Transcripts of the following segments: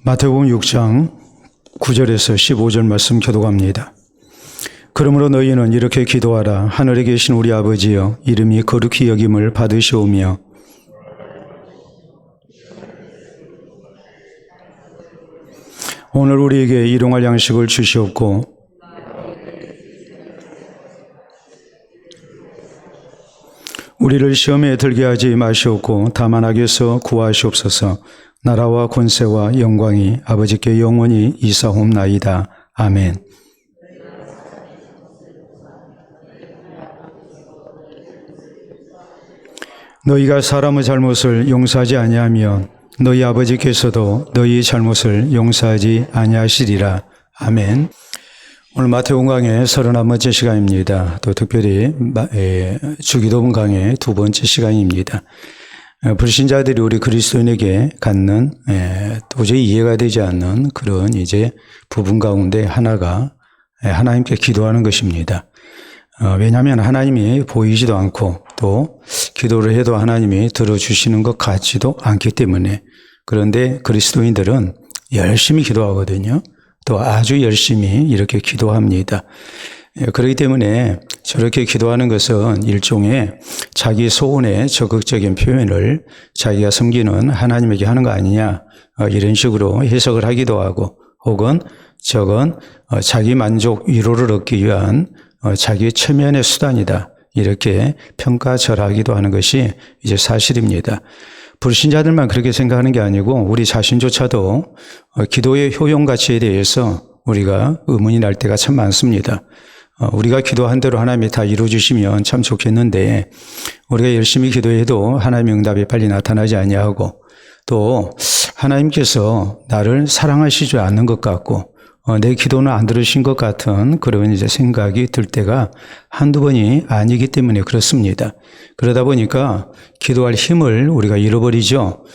마태복음 6장 9절에서 15절 말씀 교독합니다. 그러므로 너희는 이렇게 기도하라. 하늘에 계신 우리 아버지여, 이름이 거룩히 여김을 받으시오며 오늘 우리에게 일용할 양식을 주시옵고 우리를 시험에 들게 하지 마시옵고 다만 악에서 구하시옵소서. 나라와 권세와 영광이 아버지께 영원히 이사옵나이다. 아멘. 너희가 사람의 잘못을 용서하지 아니하면 너희 아버지께서도 너희 잘못을 용서하지 아니하시리라. 아멘. 오늘 마태복음 강의 31번째 시간입니다. 또 특별히 주기도문 강의 2번째 시간입니다. 불신자들이 우리 그리스도인에게 갖는 도저히 이해가 되지 않는 그런 이제 부분 가운데 하나가 하나님께 기도하는 것입니다. 왜냐하면 하나님이 보이지도 않고 또 기도를 해도 하나님이 들어주시는 것 같지도 않기 때문에. 그런데 그리스도인들은 열심히 기도하거든요. 또 아주 열심히 이렇게 기도합니다. 그렇기 때문에 저렇게 기도하는 것은 일종의 자기 소원의 적극적인 표현을 자기가 섬기는 하나님에게 하는 거 아니냐, 이런 식으로 해석을 하기도 하고, 혹은 저건 자기 만족 위로를 얻기 위한 자기 체면의 수단이다, 이렇게 평가절하기도 하는 것이 이제 사실입니다. 불신자들만 그렇게 생각하는 게 아니고 우리 자신조차도 기도의 효용 가치에 대해서 우리가 의문이 날 때가 참 많습니다. 우리가 기도한 대로 하나님이 다 이루어주시면 참 좋겠는데 우리가 열심히 기도해도 하나님의 응답이 빨리 나타나지 아니하고, 또 하나님께서 나를 사랑하시지 않는 것 같고 내 기도는 안 들으신 것 같은 그런 이제 생각이 들 때가 한두 번이 아니기 때문에 그렇습니다. 그러다 보니까 기도할 힘을 우리가 잃어버리죠.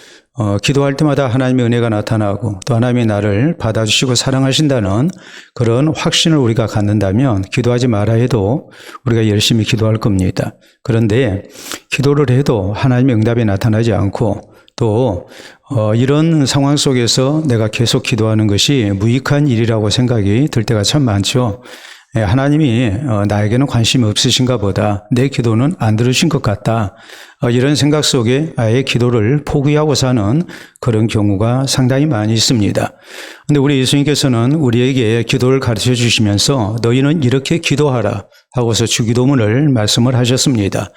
기도할 때마다 하나님의 은혜가 나타나고 또 하나님이 나를 받아주시고 사랑하신다는 그런 확신을 우리가 갖는다면 기도하지 마라 해도 우리가 열심히 기도할 겁니다. 그런데 기도를 해도 하나님의 응답이 나타나지 않고 또 이런 상황 속에서 내가 계속 기도하는 것이 무익한 일이라고 생각이 들 때가 참 많죠. 하나님이 나에게는 관심이 없으신가 보다, 내 기도는 안 들으신 것 같다, 이런 생각 속에 아예 기도를 포기하고 사는 그런 경우가 상당히 많이 있습니다. 그런데 우리 예수님께서는 우리에게 기도를 가르쳐 주시면서 너희는 이렇게 기도하라 하고서 주기도문을 말씀을 하셨습니다.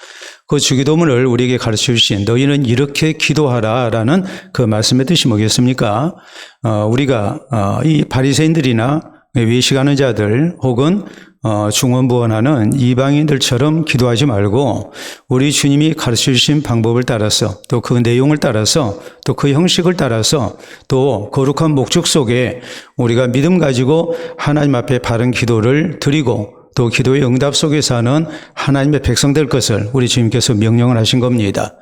그 주기도문을 우리에게 가르쳐 주신 너희는 이렇게 기도하라라는 그 말씀의 뜻이 뭐겠습니까? 우리가 이 바리새인들이나 외식하는 자들 혹은 중언부언하는 이방인들처럼 기도하지 말고 우리 주님이 가르쳐 주신 방법을 따라서 또 그 내용을 따라서 또 그 형식을 따라서 또 거룩한 목적 속에 우리가 믿음 가지고 하나님 앞에 바른 기도를 드리고 또 기도의 응답 속에서 하는 하나님의 백성 될 것을 우리 주님께서 명령을 하신 겁니다.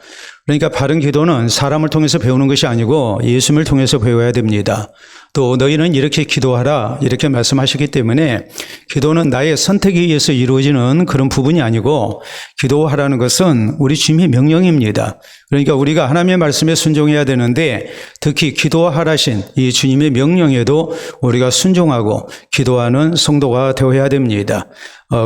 그러니까 바른 기도는 사람을 통해서 배우는 것이 아니고 예수님을 통해서 배워야 됩니다. 또 너희는 이렇게 기도하라 이렇게 말씀하시기 때문에 기도는 나의 선택에 의해서 이루어지는 그런 부분이 아니고 기도하라는 것은 우리 주님의 명령입니다. 그러니까 우리가 하나님의 말씀에 순종해야 되는데 특히 기도하라신 이 주님의 명령에도 우리가 순종하고 기도하는 성도가 되어야 됩니다.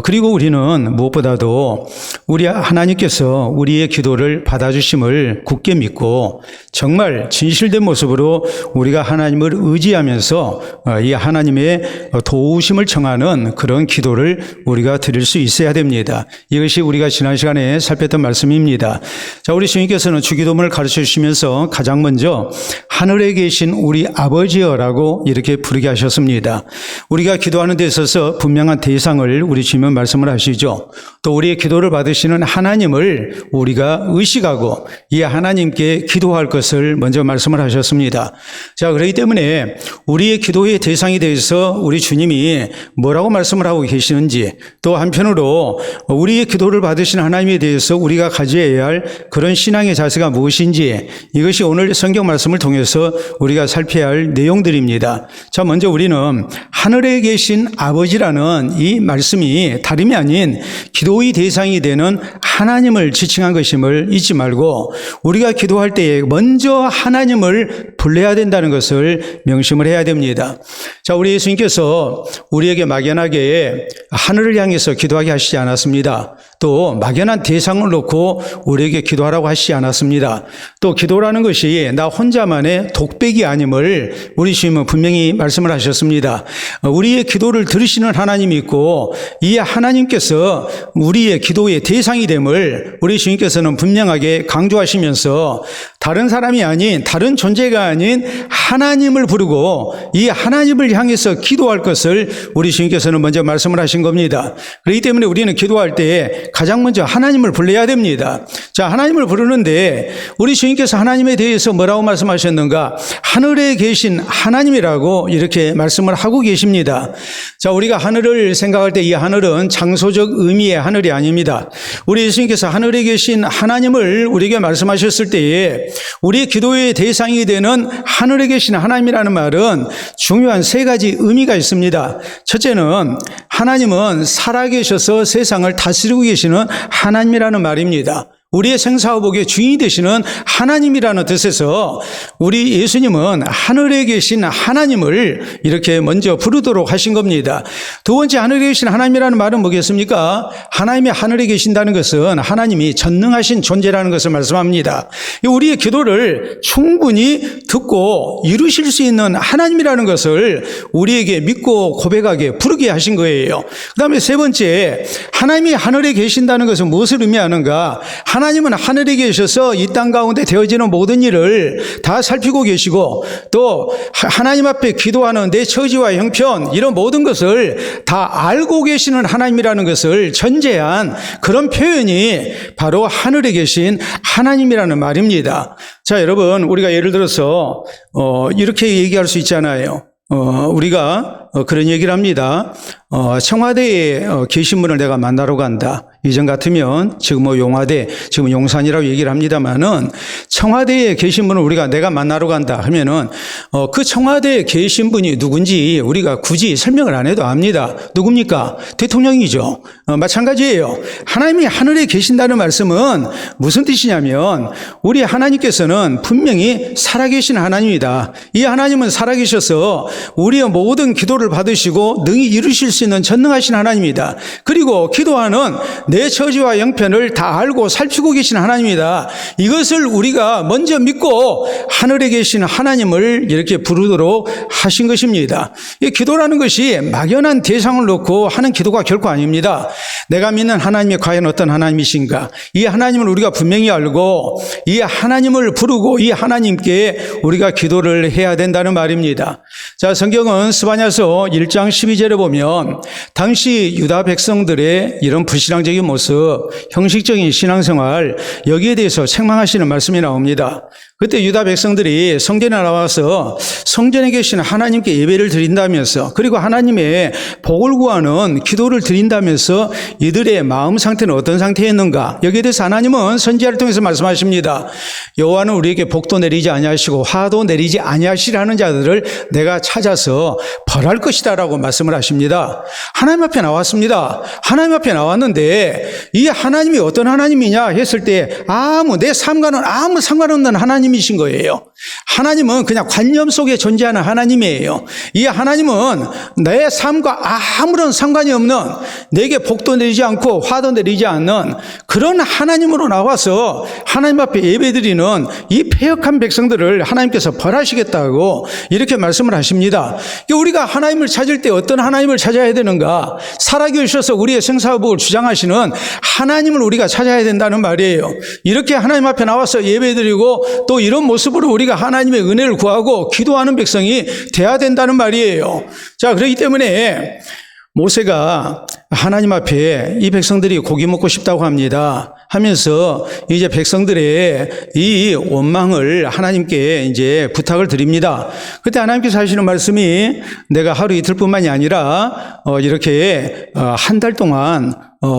그리고 우리는 무엇보다도 우리 하나님께서 우리의 기도를 받아주심을 굳게 믿고 정말 진실된 모습으로 우리가 하나님을 의지하면서 이 하나님의 도우심을 청하는 그런 기도를 우리가 드릴 수 있어야 됩니다. 이것이 우리가 지난 시간에 살폈던 말씀입니다. 자, 우리 주님께서는 주기도문을 가르쳐 주시면서 가장 먼저 하늘에 계신 우리 아버지여라고 이렇게 부르게 하셨습니다. 우리가 기도하는 데 있어서 분명한 대상을 우리 주님은 말씀을 하시죠. 또 우리의 기도를 받으시는 하나님을 우리가 의식하고 이 하나님께 기도할 것을 먼저 말씀을 하셨습니다. 자, 그렇기 때문에 우리의 기도의 대상에 대해서 우리 주님이 뭐라고 말씀을 하고 계시는지, 또 한편으로 우리의 기도를 받으시는 하나님에 대해서 우리가 가져야 할 그런 신앙의 자세가 무엇인지, 이것이 오늘 성경 말씀을 통해서 우리가 살펴야 할 내용들입니다. 자, 먼저 우리는 하늘에 계신 아버지라는 이 말씀이 다름이 아닌 기도의 대상이 되는 하나님을 지칭한 것임을 잊지 말고 우리가 기도할 때에 먼저 하나님을 불러야 된다는 것을 명심을 해야 됩니다. 자, 우리 예수님께서 우리에게 막연하게 하늘을 향해서 기도하게 하시지 않았습니다. 또 막연한 대상을 놓고 우리에게 기도하라고 하시지 않았습니다. 또 기도라는 것이 나 혼자만의 독백이 아님을 우리 주님은 분명히 말씀을 하셨습니다. 우리의 기도를 들으시는 하나님이 있고 이 하나님께서 우리의 기도의 대상이 됨을 우리 주님께서는 분명하게 강조하시면서 다른 사람이 아닌 다른 존재가 아닌 하나님을 부르고 이 하나님을 향해서 기도할 것을 우리 주님께서는 먼저 말씀을 하신 겁니다. 그렇기 때문에 우리는 기도할 때 가장 먼저 하나님을 불러야 됩니다. 자, 하나님을 부르는데 우리 주님께서 하나님에 대해서 뭐라고 말씀하셨는가? 하늘에 계신 하나님이라고 이렇게 말씀을 하고 계십니다. 자, 우리가 하늘을 생각할 때 이 하늘은 장소적 의미의 하늘이 아닙니다. 우리 예수님께서 하늘에 계신 하나님을 우리에게 말씀하셨을 때에 우리 기도의 대상이 되는 하늘에 계신 하나님이라는 말은 중요한 세 가지 의미가 있습니다. 첫째는 하나님은 살아계셔서 세상을 다스리고 계시는 하나님이라는 말입니다. 우리의 생사화복의 주인이 되시는 하나님이라는 뜻에서 우리 예수님은 하늘에 계신 하나님을 이렇게 먼저 부르도록 하신 겁니다. 두 번째, 하늘에 계신 하나님이라는 말은 뭐겠습니까? 하나님이 하늘에 계신다는 것은 하나님이 전능하신 존재라는 것을 말씀합니다. 우리의 기도를 충분히 듣고 이루실 수 있는 하나님이라는 것을 우리에게 믿고 고백하게 부르게 하신 거예요. 그 다음에 세 번째, 하나님이 하늘에 계신다는 것은 무엇을 의미하는가? 하나님은 하늘에 계셔서 이 땅 가운데 되어지는 모든 일을 다 살피고 계시고 또 하나님 앞에 기도하는 내 처지와 형편 이런 모든 것을 다 알고 계시는 하나님이라는 것을 전제한 그런 표현이 바로 하늘에 계신 하나님이라는 말입니다. 자, 여러분, 우리가 예를 들어서 이렇게 얘기할 수 있잖아요. 우리가 그런 얘기를 합니다. 청와대에 계신 분을 내가 만나러 간다. 이전 같으면 지금 용화대, 지금 용산이라고 얘기를 합니다만은 청와대에 계신 분을 우리가 내가 만나러 간다 하면은 그 청와대에 계신 분이 누군지 우리가 굳이 설명을 안 해도 압니다. 누굽니까? 대통령이죠. 마찬가지예요. 하나님이 하늘에 계신다는 말씀은 무슨 뜻이냐면 우리 하나님께서는 분명히 살아계신 하나님이다. 이 하나님은 살아계셔서 우리의 모든 기도를 받으시고 능히 이루실 수 있는 전능하신 하나님이다. 그리고 기도하는 내 처지와 형편을 다 알고 살피고 계신 하나님이다. 이것을 우리가 먼저 믿고 하늘에 계신 하나님을 이렇게 부르도록 하신 것입니다. 이 기도라는 것이 막연한 대상을 놓고 하는 기도가 결코 아닙니다. 내가 믿는 하나님이 과연 어떤 하나님이신가? 이 하나님을 우리가 분명히 알고 이 하나님을 부르고 이 하나님께 우리가 기도를 해야 된다는 말입니다. 자, 성경은 스바냐서 1장 12절에 보면 당시 유다 백성들의 이런 불신앙적인 모습, 형식적인 신앙생활, 여기에 대해서 책망하시는 말씀이 나옵니다. 그때 유다 백성들이 성전에 나와서 성전에 계신 하나님께 예배를 드린다면서 그리고 하나님의 복을 구하는 기도를 드린다면서 이들의 마음 상태는 어떤 상태였는가? 여기에 대해서 하나님은 선지자를 통해서 말씀하십니다. 여호와는 우리에게 복도 내리지 아니하시고 화도 내리지 아니하시라는 자들을 내가 찾아서 벌할 것이다 라고 말씀을 하십니다. 하나님 앞에 나왔습니다. 하나님 앞에 나왔는데 이 하나님이 어떤 하나님이냐 했을 때 내 삶과는 아무 상관없는 하나님이신 거예요. 하나님은 그냥 관념 속에 존재하는 하나님이에요. 이 하나님은 내 삶과 아무런 상관이 없는, 내게 복도 내리지 않고 화도 내리지 않는 그런 하나님으로 나와서 하나님 앞에 예배드리는 이 패역한 백성들을 하나님께서 벌하시겠다고 이렇게 말씀을 하십니다. 우리가 하나님을 찾을 때 어떤 하나님을 찾아야 되는가? 살아계셔서 우리의 생사복을 주장하시는 하나님을 우리가 찾아야 된다는 말이에요. 이렇게 하나님 앞에 나와서 예배드리고 또 이런 모습으로 우리가 하나님의 은혜를 구하고 기도하는 백성이 돼야 된다는 말이에요. 자, 그렇기 때문에 모세가 하나님 앞에 이 백성들이 고기 먹고 싶다고 합니다. 하면서 이제 백성들의 이 원망을 하나님께 이제 부탁을 드립니다. 그때 하나님께서 하시는 말씀이 내가 하루 이틀뿐만이 아니라 이렇게 한 달 동안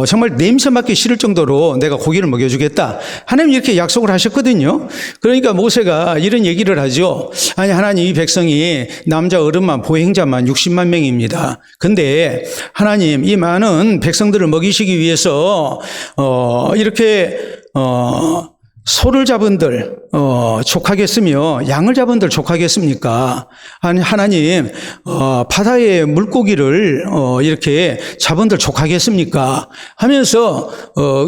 정말 냄새 맡기 싫을 정도로 내가 고기를 먹여주겠다. 하나님이 이렇게 약속을 하셨거든요. 그러니까 모세가 이런 얘기를 하죠. 아니, 하나님, 이 백성이 남자 어른만 보행자만 60만 명입니다. 근데 하나님, 이 많은 백성들을 먹이시기 위해서 이렇게 소를 잡은들 족하겠으며 양을 잡은들 족하겠습니까? 아니, 하나님, 바다의 물고기를 이렇게 잡은들 족하겠습니까? 하면서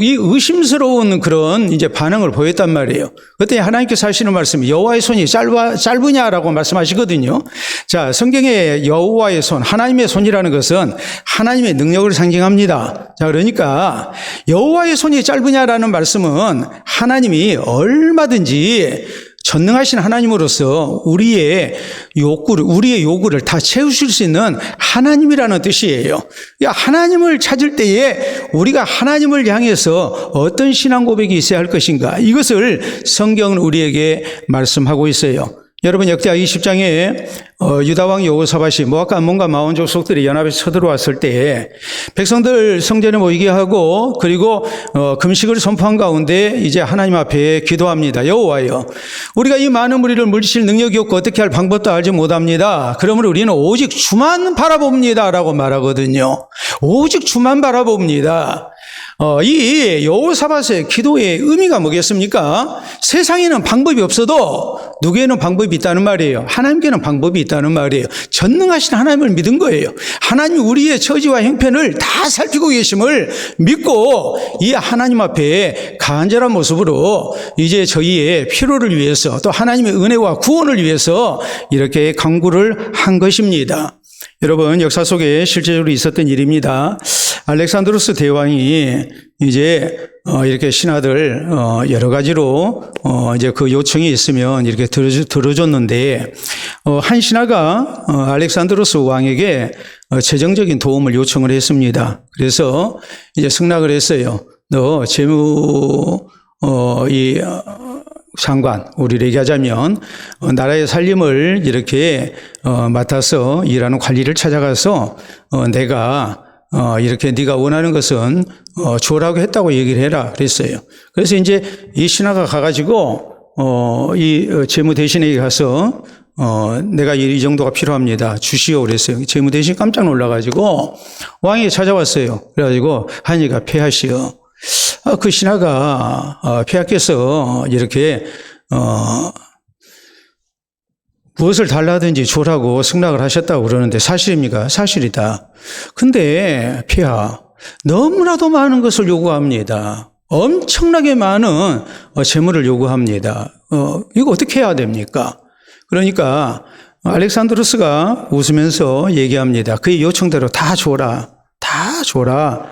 이 의심스러운 그런 이제 반응을 보였단 말이에요. 그때 하나님께서 하시는 말씀이 여호와의 손이 짧으냐라고 말씀하시거든요. 자, 성경의 여호와의 손, 하나님의 손이라는 것은 하나님의 능력을 상징합니다. 자, 그러니까 여호와의 손이 짧으냐라는 말씀은 하나님이 얼마든지 전능하신 하나님으로서 우리의 요구를 다 채우실 수 있는 하나님이라는 뜻이에요. 하나님을 찾을 때에 우리가 하나님을 향해서 어떤 신앙 고백이 있어야 할 것인가, 이것을 성경은 우리에게 말씀하고 있어요. 여러분, 역대하 20장에 유다왕 여호사밧이 모압과 암몬과 마온 족속들이 연합해서 쳐들어왔을 때 백성들 성전에 모이게 하고, 그리고 금식을 선포한 가운데 이제 하나님 앞에 기도합니다. 여호와여, 우리가 이 많은 무리를 물리칠 능력이 없고 어떻게 할 방법도 알지 못합니다. 그러므로 우리는 오직 주만 바라봅니다 라고 말하거든요. 오직 주만 바라봅니다. 이 여호사밧의 기도의 의미가 뭐겠습니까? 세상에는 방법이 없어도 누구에는 방법이 있다는 말이에요. 하나님께는 방법이 있다는 말이에요. 전능하신 하나님을 믿은 거예요. 하나님이 우리의 처지와 형편을 다 살피고 계심을 믿고 이 하나님 앞에 간절한 모습으로 이제 저희의 필요를 위해서, 또 하나님의 은혜와 구원을 위해서 이렇게 간구를 한 것입니다. 여러분, 역사 속에 실제적으로 있었던 일입니다. 알렉산드로스 대왕이 이제 이렇게 신하들 여러 가지로 이제 그 요청이 있으면 이렇게 들어줬는데, 한 신하가 알렉산드로스 왕에게 재정적인 도움을 요청을 했습니다. 그래서 이제 승낙을 했어요. 너 장관, 우리를 얘기하자면 나라의 살림을 이렇게 맡아서 일하는 관리를 찾아가서 내가 이렇게 네가 원하는 것은 주라고 했다고 얘기를 해라 그랬어요. 그래서 이제 이 신하가 가가지고 이 재무 대신에게 가서 내가 이 정도가 필요합니다, 주시오 그랬어요. 재무 대신 깜짝 놀라가지고 왕이 찾아왔어요. 그래가지고 하니까 폐하시오. 그 신하가 폐하께서 이렇게 무엇을 달라든지 주라고 승낙을 하셨다고 그러는데 사실입니까? 사실이다. 근데 폐하, 너무나도 많은 것을 요구합니다. 엄청나게 많은 재물을 요구합니다. 이거 어떻게 해야 됩니까? 그러니까 알렉산드로스가 웃으면서 얘기합니다. 그의 요청대로 다 줘라. 다 줘라.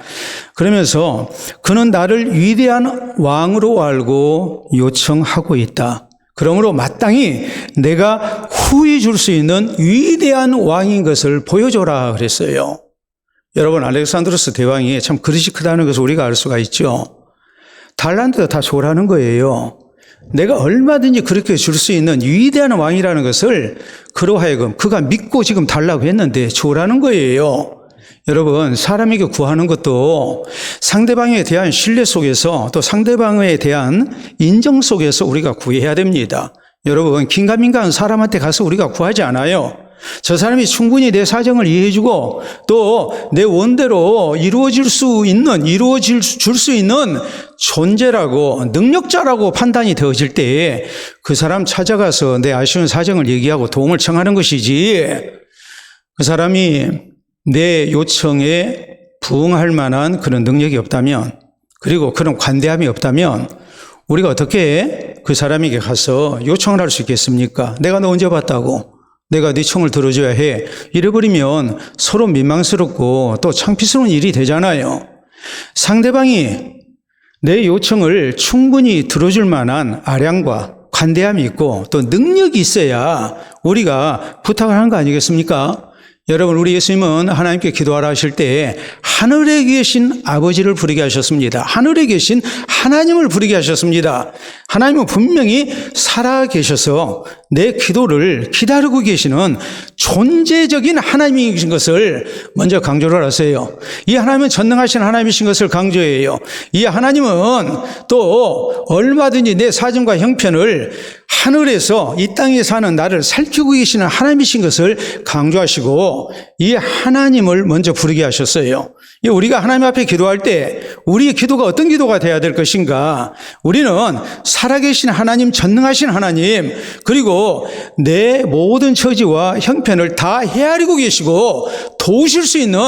그러면서 그는 나를 위대한 왕으로 알고 요청하고 있다. 그러므로 마땅히 내가 후히 줄 수 있는 위대한 왕인 것을 보여줘라 그랬어요. 여러분, 알렉산드로스 대왕이 참 그릇이 크다는 것을 우리가 알 수가 있죠. 달란트 다 줘라는 거예요. 내가 얼마든지 그렇게 줄 수 있는 위대한 왕이라는 것을 그로 하여금 그가 믿고 지금 달라고 했는데 줘라는 거예요. 여러분, 사람에게 구하는 것도 상대방에 대한 신뢰 속에서, 또 상대방에 대한 인정 속에서 우리가 구해야 됩니다. 여러분, 긴가민가한 사람한테 가서 우리가 구하지 않아요. 저 사람이 충분히 내 사정을 이해해주고 또 내 원대로 이루어질 수 있는 존재라고, 능력자라고 판단이 되어질 때에 그 사람 찾아가서 내 아쉬운 사정을 얘기하고 도움을 청하는 것이지, 그 사람이 내 요청에 부응할 만한 그런 능력이 없다면, 그리고 그런 관대함이 없다면 우리가 어떻게 그 사람에게 가서 요청을 할 수 있겠습니까? 내가 너 언제 봤다고? 내가 네 청을 들어줘야 해. 이래버리면 서로 민망스럽고 또 창피스러운 일이 되잖아요. 상대방이 내 요청을 충분히 들어줄 만한 아량과 관대함이 있고 또 능력이 있어야 우리가 부탁을 하는 거 아니겠습니까? 여러분, 우리 예수님은 하나님께 기도하라 하실 때 하늘에 계신 아버지를 부르게 하셨습니다. 하늘에 계신 하나님을 부르게 하셨습니다. 하나님은 분명히 살아 계셔서 내 기도를 기다리고 계시는 존재적인 하나님이신 것을 먼저 강조를 하세요. 이 하나님은 전능하신 하나님이신 것을 강조해요. 이 하나님은 또 얼마든지 내 사정과 형편을 하늘에서 이 땅에 사는 나를 살피고 계시는 하나님이신 것을 강조하시고 이 하나님을 먼저 부르게 하셨어요. 우리가 하나님 앞에 기도할 때 우리의 기도가 어떤 기도가 돼야 될 것인가? 우리는 살아계신 하나님, 전능하신 하나님, 그리고 내 모든 처지와 형편을 다 헤아리고 계시고 도우실 수 있는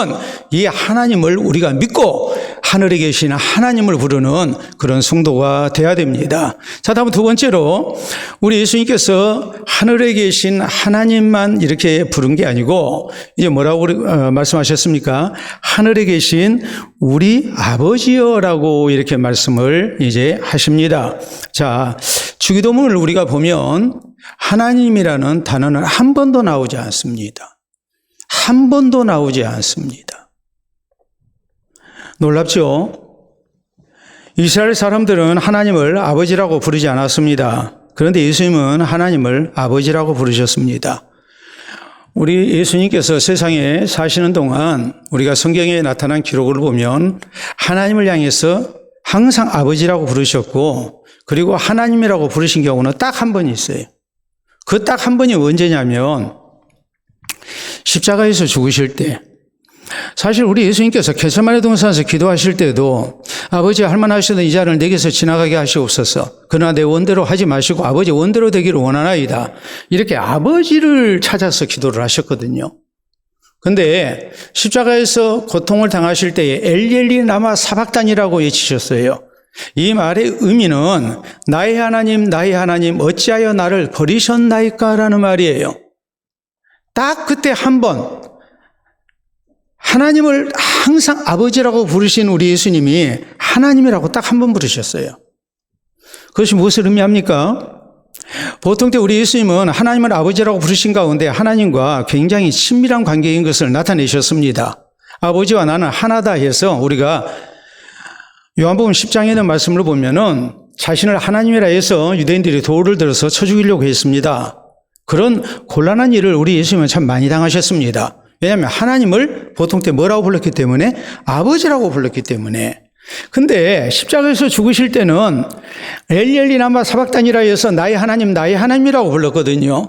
이 하나님을 우리가 믿고 하늘에 계신 하나님을 부르는 그런 성도가 돼야 됩니다. 자, 다음 두 번째로 우리 예수님께서 하늘에 계신 하나님만 이렇게 부른 게 아니고 이제 뭐라고 말씀하셨습니까? 하늘에 계신 우리 아버지여라고 이렇게 말씀을 이제 하십니다. 자, 주기도문을 우리가 보면 하나님이라는 단어는 한 번도 나오지 않습니다. 한 번도 나오지 않습니다. 놀랍죠? 이스라엘 사람들은 하나님을 아버지라고 부르지 않았습니다. 그런데 예수님은 하나님을 아버지라고 부르셨습니다. 우리 예수님께서 세상에 사시는 동안 우리가 성경에 나타난 기록을 보면 하나님을 향해서 항상 아버지라고 부르셨고 그리고 하나님이라고 부르신 경우는 딱 한 번 있어요. 그 딱 한 번이 언제냐면 십자가에서 죽으실 때, 사실 우리 예수님께서 겟세마네 동산에서 기도하실 때도 아버지 할만하시던 이 잔을 내게서 지나가게 하시옵소서. 그러나 내 원대로 하지 마시고 아버지 원대로 되기를 원하나이다. 이렇게 아버지를 찾아서 기도를 하셨거든요. 그런데 십자가에서 고통을 당하실 때에 엘리 라마 사박단이라고 외치셨어요. 이 말의 의미는 나의 하나님 어찌하여 나를 버리셨나이까 라는 말이에요. 딱 그때 한 번 하나님을 항상 아버지라고 부르신 우리 예수님이 하나님이라고 딱 한 번 부르셨어요. 그것이 무엇을 의미합니까? 보통 때 우리 예수님은 하나님을 아버지라고 부르신 가운데 하나님과 굉장히 친밀한 관계인 것을 나타내셨습니다. 아버지와 나는 하나다 해서 우리가 요한복음 10장에 있는 말씀을 보면은 자신을 하나님이라 해서 유대인들이 돌을 들어서 쳐 죽이려고 했습니다. 그런 곤란한 일을 우리 예수님은 참 많이 당하셨습니다. 왜냐하면 하나님을 보통 때 뭐라고 불렀기 때문에? 아버지라고 불렀기 때문에. 근데 십자가에서 죽으실 때는 엘리 라마 사박단이라 해서 나의 하나님이라고 불렀거든요.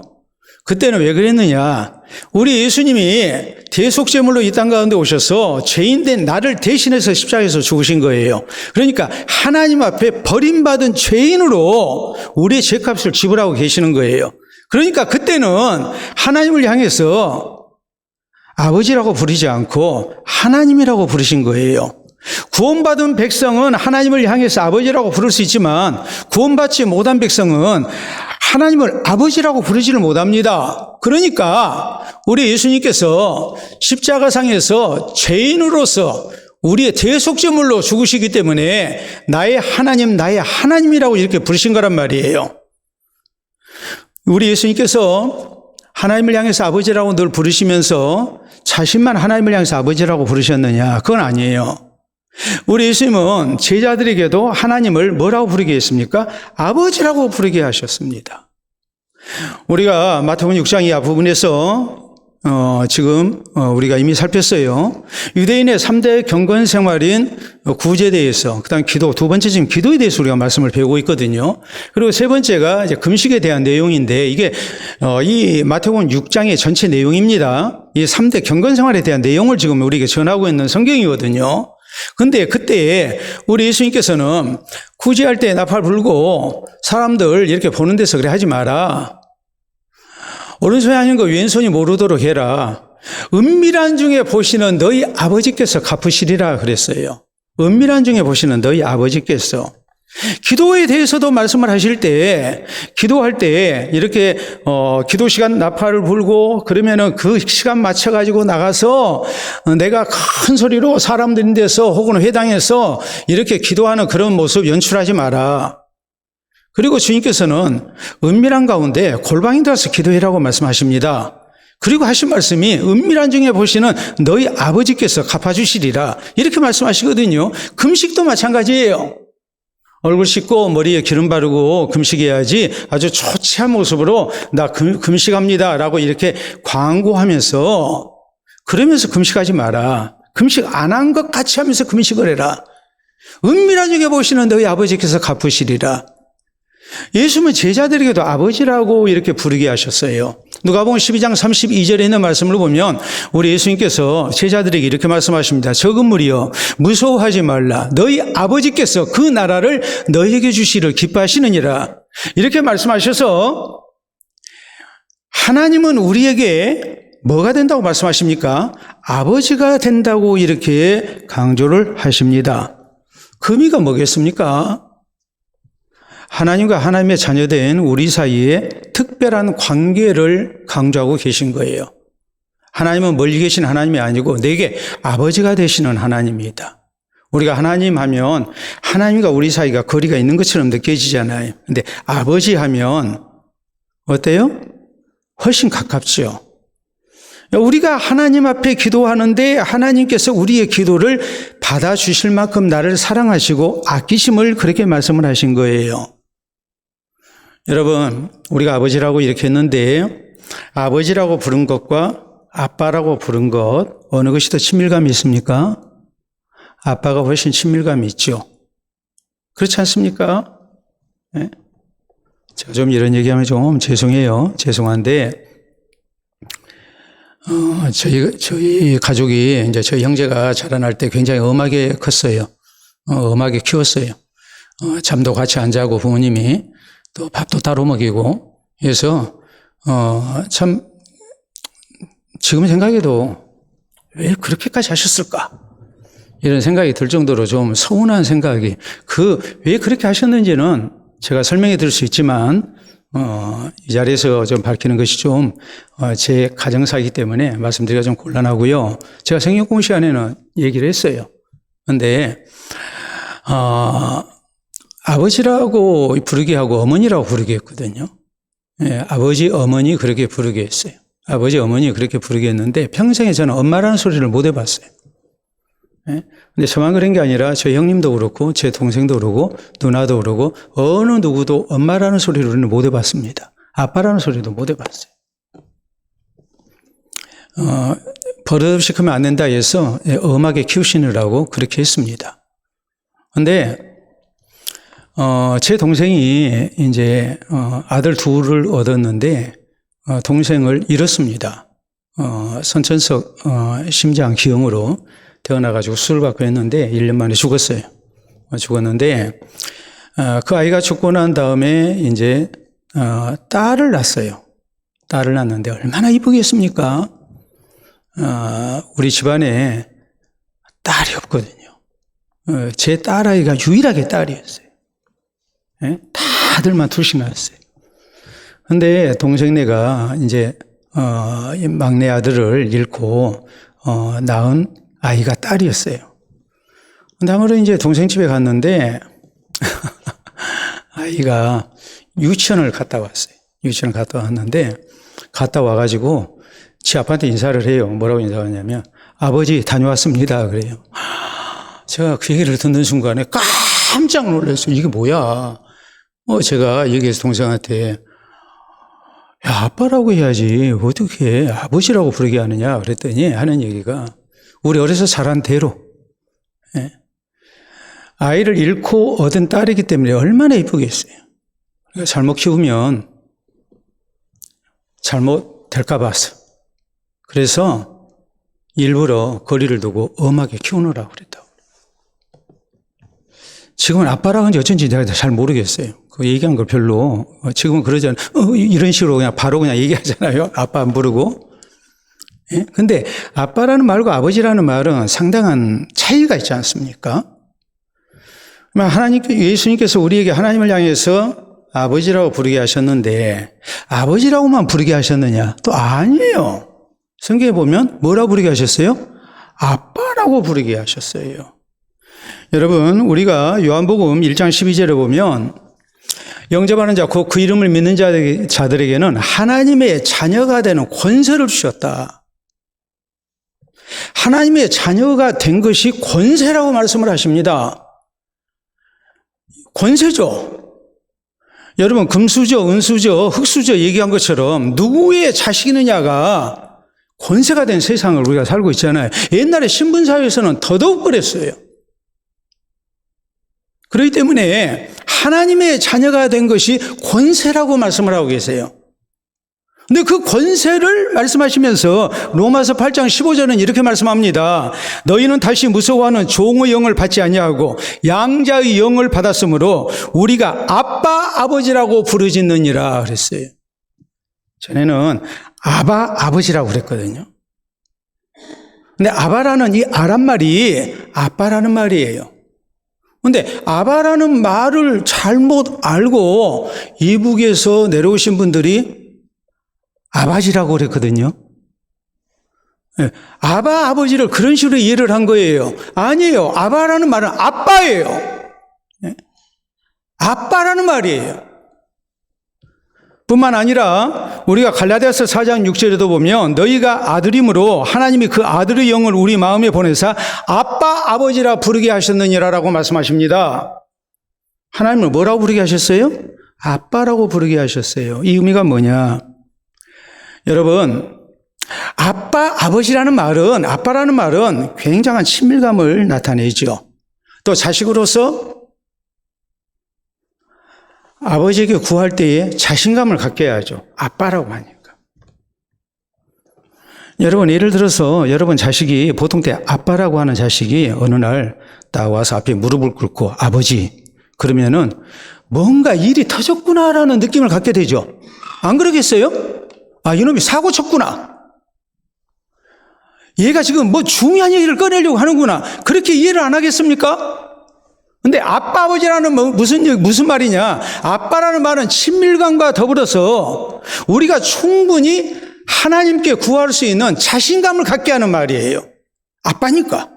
그때는 왜 그랬느냐? 우리 예수님이 대속제물로 이 땅 가운데 오셔서 죄인된 나를 대신해서 십자가에서 죽으신 거예요. 그러니까 하나님 앞에 버림받은 죄인으로 우리의 죄값을 지불하고 계시는 거예요. 그러니까 그때는 하나님을 향해서 아버지라고 부르지 않고 하나님이라고 부르신 거예요. 구원받은 백성은 하나님을 향해서 아버지라고 부를 수 있지만 구원받지 못한 백성은 하나님을 아버지라고 부르지를 못합니다. 그러니까 우리 예수님께서 십자가상에서 죄인으로서 우리의 대속제물로 죽으시기 때문에 나의 하나님이라고 이렇게 부르신 거란 말이에요. 우리 예수님께서 하나님을 향해서 아버지라고 늘 부르시면서 자신만 하나님을 향해서 아버지라고 부르셨느냐? 그건 아니에요. 우리 예수님은 제자들에게도 하나님을 뭐라고 부르게 했습니까? 아버지라고 부르게 하셨습니다. 우리가 마태복음 6장 이 앞부분에서 지금 우리가 이미 살폈어요. 유대인의 3대 경건 생활인 구제에 대해서, 그 다음 기도, 두 번째 지금 기도에 대해서 우리가 말씀을 배우고 있거든요. 그리고 세 번째가 이제 금식에 대한 내용인데 이게 이 마태복음 6장의 전체 내용입니다. 이 3대 경건 생활에 대한 내용을 지금 우리에게 전하고 있는 성경이거든요. 근데 그때 우리 예수님께서는 구제할 때 나팔 불고 사람들 이렇게 보는 데서 그래 하지 마라. 오른손이 아닌 거 왼손이 모르도록 해라. 은밀한 중에 보시는 너희 아버지께서 갚으시리라 그랬어요. 은밀한 중에 보시는 너희 아버지께서. 기도에 대해서도 말씀을 하실 때, 기도할 때 이렇게 기도 시간 나팔을 불고 그러면은 그 시간 맞춰가지고 나가서 내가 큰 소리로 사람들 데서 혹은 회당에서 이렇게 기도하는 그런 모습 연출하지 마라. 그리고 주님께서는 은밀한 가운데 골방에 들어서 기도해라고 말씀하십니다. 그리고 하신 말씀이 은밀한 중에 보시는 너희 아버지께서 갚아주시리라. 이렇게 말씀하시거든요. 금식도 마찬가지예요. 얼굴 씻고 머리에 기름 바르고 금식해야지 아주 초췌한 모습으로 나 금식합니다 라고 이렇게 광고하면서 그러면서 금식하지 마라. 금식 안 한 것 같이 하면서 금식을 해라. 은밀한 중에 보시는 너희 아버지께서 갚으시리라. 예수님은 제자들에게도 아버지라고 이렇게 부르게 하셨어요. 누가복음 12장 32절에 있는 말씀을 보면 우리 예수님께서 제자들에게 이렇게 말씀하십니다. 적은 무리여 무서워하지 말라. 너희 아버지께서 그 나라를 너희에게 주시기를 기뻐하시느니라. 이렇게 말씀하셔서 하나님은 우리에게 뭐가 된다고 말씀하십니까? 아버지가 된다고 이렇게 강조를 하십니다. 그 의미가 뭐겠습니까? 하나님과 하나님의 자녀된 우리 사이에 특별한 관계를 강조하고 계신 거예요. 하나님은 멀리 계신 하나님이 아니고 내게 아버지가 되시는 하나님이다. 우리가 하나님 하면 하나님과 우리 사이가 거리가 있는 것처럼 느껴지잖아요. 근데 아버지 하면 어때요? 훨씬 가깝죠. 우리가 하나님 앞에 기도하는데 하나님께서 우리의 기도를 받아주실 만큼 나를 사랑하시고 아끼심을 그렇게 말씀을 하신 거예요. 여러분, 우리가 아버지라고 이렇게 했는데 아버지라고 부른 것과 아빠라고 부른 것 어느 것이 더 친밀감이 있습니까? 아빠가 훨씬 친밀감이 있죠. 그렇지 않습니까? 네? 제가 좀 이런 얘기하면 좀 죄송해요. 죄송한데 저희 가족이 이제 저희 형제가 자라날 때 굉장히 엄하게 컸어요. 엄하게 키웠어요. 잠도 같이 안 자고 부모님이 또 밥도 따로 먹이고 그래서 참 지금 생각해도 왜 그렇게까지 하셨을까? 이런 생각이 들 정도로 좀 서운한 생각이 왜 그렇게 하셨는지는 제가 설명해 드릴 수 있지만 이 자리에서 좀 밝히는 것이 좀 제 가정사이기 때문에 말씀드리기가 좀 곤란하고요. 제가 생육공 시간에는 얘기를 했어요. 그런데 아버지라고 부르게 하고 어머니라고 부르게 했거든요. 예, 아버지, 어머니 그렇게 부르게 했어요. 아버지, 어머니 그렇게 부르게 했는데 평생에 저는 엄마라는 소리를 못 해봤어요. 예? 근데 저만 그런 게 아니라 저 형님도 그렇고 제 동생도 그러고 누나도 그러고 어느 누구도 엄마라는 소리를 우리는 못 해봤습니다. 아빠라는 소리도 못 해봤어요. 버릇없이 크면 안 된다 해서 엄하게 키우시느라고 그렇게 했습니다. 근데 제 동생이 이제 아들 둘을 얻었는데 동생을 잃었습니다. 선천성 심장 기형으로 태어나가지고 수술을 받고 했는데 1년 만에 죽었어요. 죽었는데 그 아이가 죽고 난 다음에 이제 딸을 낳았어요. 딸을 낳았는데 얼마나 이쁘겠습니까? 우리 집안에 딸이 없거든요. 제 딸아이가 유일하게 딸이었어요. 예? 다 아들만 둘씩 낳았어요. 근데 동생네가 이제 막내 아들을 잃고 낳은 아이가 딸이었어요. 근데 아무래도 이제 동생 집에 갔는데 아이가 유치원을 갔다 왔어요. 유치원을 갔다 왔는데 갔다 와가지고 지 아빠한테 인사를 해요. 뭐라고 인사하냐면 아버지 다녀왔습니다. 그래요. 제가 그 얘기를 듣는 순간에 깜짝 놀랐어요. 이게 뭐야? 제가 얘기해서 동생한테 야 아빠라고 해야지 어떻게 아버지라고 부르게 하느냐 그랬더니 하는 얘기가 우리 어려서 자란 대로 예. 아이를 잃고 얻은 딸이기 때문에 얼마나 이쁘겠어요. 그러니까 잘못 키우면 잘못 될까 봐서 그래서 일부러 거리를 두고 엄하게 키우느라고 그랬다고. 지금은 아빠랑은 어쩐지 내가 잘 모르겠어요. 그 얘기한 걸 별로 지금은 그러지 않아요. 이런 식으로 그냥 바로 그냥 얘기하잖아요. 아빠 안 부르고. 예? 근데 아빠라는 말과 아버지라는 말은 상당한 차이가 있지 않습니까? 예수님께서 우리에게 하나님을 향해서 아버지라고 부르게 하셨는데 아버지라고만 부르게 하셨느냐? 또 아니에요. 성경에 보면 뭐라고 부르게 하셨어요? 아빠라고 부르게 하셨어요. 여러분 우리가 요한복음 1장 12절에 보면 영접하는 자, 곧 그 이름을 믿는 자들에게는 하나님의 자녀가 되는 권세를 주셨다. 하나님의 자녀가 된 것이 권세라고 말씀을 하십니다. 권세죠. 여러분, 금수저, 은수저, 흙수저 얘기한 것처럼 누구의 자식이느냐가 권세가 된 세상을 우리가 살고 있잖아요. 옛날에 신분사회에서는 더더욱 그랬어요. 그렇기 때문에 하나님의 자녀가 된 것이 권세라고 말씀을 하고 계세요. 근데 그 권세를 말씀하시면서 로마서 8장 15절은 이렇게 말씀합니다. 너희는 다시 무서워하는 종의 영을 받지 아니하고 양자의 영을 받았으므로 우리가 아빠 아버지라고 부르짖느니라 그랬어요. 전에는 아버지라고 그랬거든요. 근데 아바라는 이 아랍 말이 아빠라는 말이에요. 근데 아바라는 말을 잘못 알고 이북에서 내려오신 분들이 아바지라고 그랬거든요. 아바 아버지를 그런 식으로 이해를 한 거예요. 아니에요. 아바라는 말은 아빠예요. 아빠라는 말이에요. 뿐만 아니라 우리가 갈라디아서 4장 6절에도 보면 너희가 아들이므로 하나님이 그 아들의 영을 우리 마음에 보내사 아빠 아버지라 부르게 하셨느니라라고 말씀하십니다. 하나님을 뭐라고 부르게 하셨어요? 아빠라고 부르게 하셨어요. 이 의미가 뭐냐? 여러분, 아빠라는 말은 굉장한 친밀감을 나타내죠. 또 자식으로서 아버지에게 구할 때에 자신감을 갖게 해야죠. 아빠라고 하니까. 여러분, 예를 들어서 여러분 자식이 보통 때 아빠라고 하는 자식이 어느 날 딱 와서 앞에 무릎을 꿇고 아버지 그러면은 뭔가 일이 터졌구나라는 느낌을 갖게 되죠. 안 그러겠어요? 아, 이놈이 사고 쳤구나. 얘가 지금 뭐 중요한 얘기를 꺼내려고 하는구나. 그렇게 이해를 안 하겠습니까? 근데 아빠, 아버지라는 무슨 말이냐? 아빠라는 말은 친밀감과 더불어서 우리가 충분히 하나님께 구할 수 있는 자신감을 갖게 하는 말이에요. 아빠니까.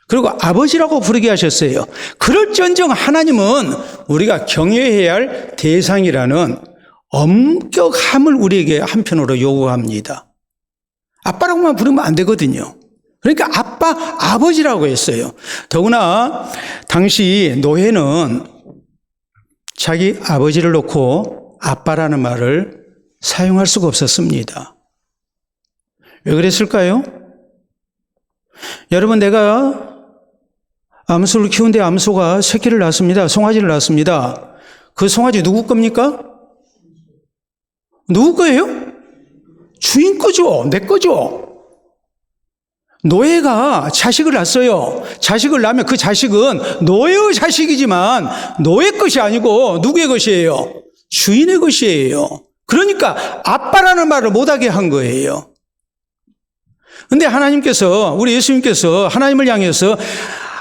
그리고 아버지라고 부르게 하셨어요. 그럴지언정 하나님은 우리가 경외해야 할 대상이라는 엄격함을 우리에게 한편으로 요구합니다. 아빠라고만 부르면 안 되거든요. 그러니까 아빠, 아버지라고 했어요. 더구나 당시 노예는 자기 아버지를 놓고 아빠라는 말을 사용할 수가 없었습니다. 왜 그랬을까요? 여러분, 내가 암소를 키우는데 암소가 새끼를 낳습니다. 송아지를 낳습니다. 그 송아지 누구 겁니까? 누구 거예요? 주인 거죠. 내 거죠. 노예가 자식을 낳았어요. 자식을 낳으면 그 자식은 노예의 자식이지만 노예 것이 아니고 누구의 것이에요? 주인의 것이에요. 그러니까 아빠라는 말을 못하게 한 거예요. 근데 하나님께서, 우리 예수님께서 하나님을 향해서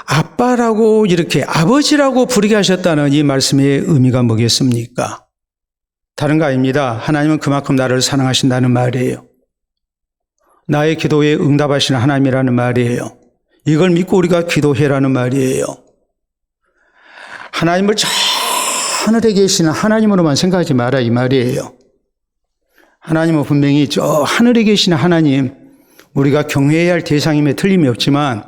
아빠라고 이렇게 아버지라고 부르게 하셨다는 이 말씀의 의미가 뭐겠습니까? 다른 거 아닙니다. 하나님은 그만큼 나를 사랑하신다는 말이에요. 나의 기도에 응답하시는 하나님이라는 말이에요. 이걸 믿고 우리가 기도해라는 말이에요. 하나님을 저 하늘에 계시는 하나님으로만 생각하지 마라 이 말이에요. 하나님은 분명히 저 하늘에 계시는 하나님, 우리가 경외해야 할 대상임에 틀림이 없지만